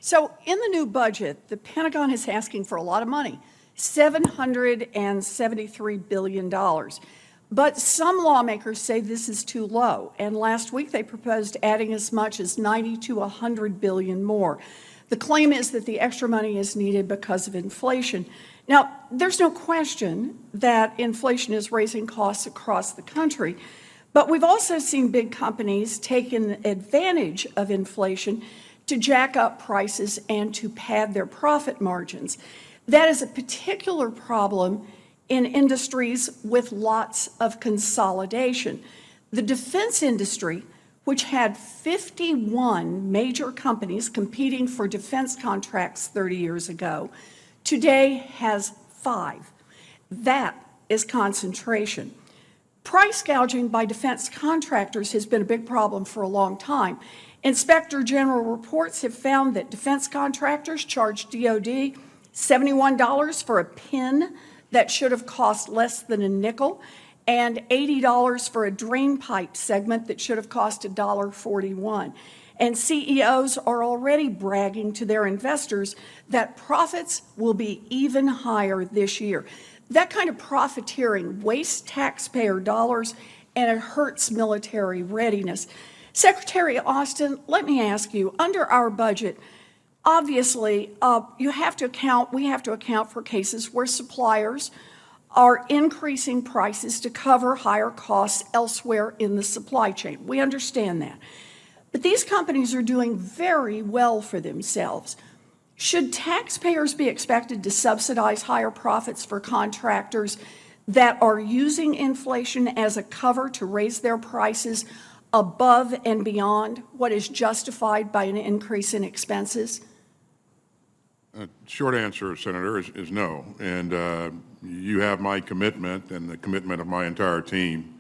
So in the new budget, the Pentagon is asking for a lot of money, $773 billion. But some lawmakers say this is too low, and last week they proposed adding as much as 90 to 100 billion more. The claim is that the extra money is needed because of inflation. Now, there's no question that inflation is raising costs across the country, but we've also seen big companies taking advantage of inflation to jack up prices and to pad their profit margins. That is a particular problem in industries with lots of consolidation. The defense industry, which had 51 major companies competing for defense contracts 30 years ago, today has 5. That is concentration. Price gouging by defense contractors has been a big problem for a long time. Inspector General reports have found that defense contractors charge DoD $71 for a pin that should have cost less than a nickel, and $80 for a drain pipe segment that should have cost $1.41. And CEOs are already bragging to their investors that profits will be even higher this year. That kind of profiteering wastes taxpayer dollars and it hurts military readiness. Secretary Austin, let me ask you, under our budget, obviously, we have to account for cases where suppliers are increasing prices to cover higher costs elsewhere in the supply chain. We understand that. But these companies are doing very well for themselves. Should taxpayers be expected to subsidize higher profits for contractors that are using inflation as a cover to raise their prices above and beyond what is justified by an increase in expenses? Short answer, Senator, is no. And you have my commitment and the commitment of my entire team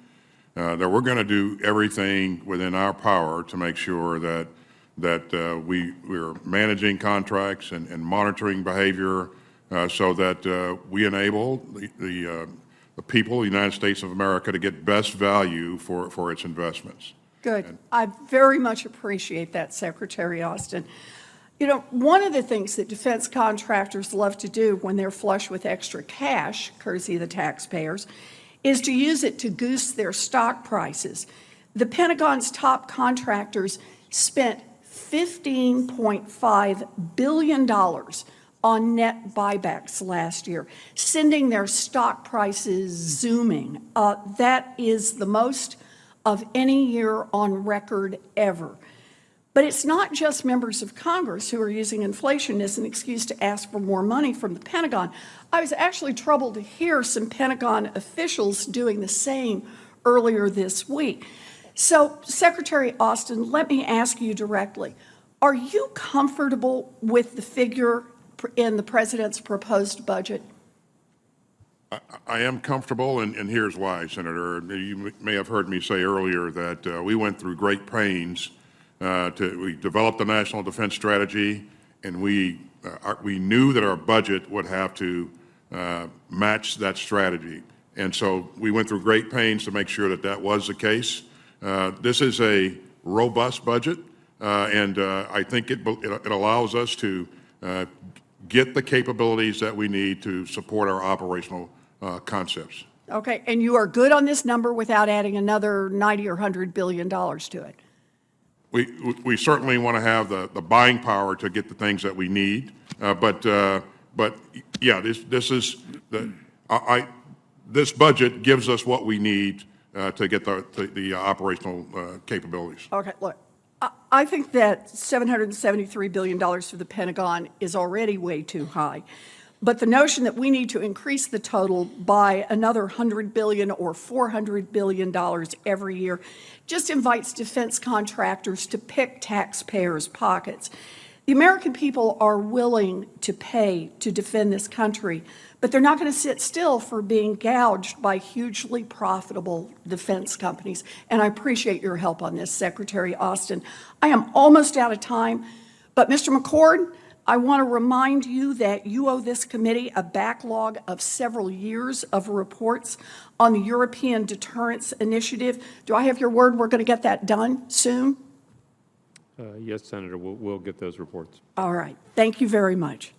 that we're going to do everything within our power to make sure that we're managing contracts and monitoring behavior so that we enable the people of the United States of America to get best value for its investments. Good. I very much appreciate that, Secretary Austin. You know, one of the things that defense contractors love to do when they're flush with extra cash, courtesy of the taxpayers, is to use it to goose their stock prices. The Pentagon's top contractors spent $15.5 billion on net buybacks last year, sending their stock prices zooming. That is the most of any year on record ever. But it's not just members of Congress who are using inflation as an excuse to ask for more money from the Pentagon. I was actually troubled to hear some Pentagon officials doing the same earlier this week. So, Secretary Austin, let me ask you directly. Are you comfortable with the figure in the president's proposed budget? I am comfortable, and here's why, Senator. You may have heard me say earlier that we went through great pains we developed a national defense strategy, and we knew that our budget would have to match that strategy. And so we went through great pains to make sure that that was the case. This is a robust budget, and I think it allows us to get the capabilities that we need to support our operational concepts. Okay, and you are good on this number without adding another $90 or $100 billion to it? We certainly want to have the buying power to get the things that we need, but yeah, this budget gives us what we need to get the operational capabilities. Okay, look, I think that $773 billion for the Pentagon is already way too high. But the notion that we need to increase the total by another $100 billion or $400 billion every year just invites defense contractors to pick taxpayers' pockets. The American people are willing to pay to defend this country, but they're not going to sit still for being gouged by hugely profitable defense companies. And I appreciate your help on this, Secretary Austin. I am almost out of time, but Mr. McCord, I want to remind you that you owe this committee a backlog of several years of reports on the European Deterrence Initiative. Do I have your word we're going to get that done soon? Yes, Senator, we'll get those reports. All right. Thank you very much.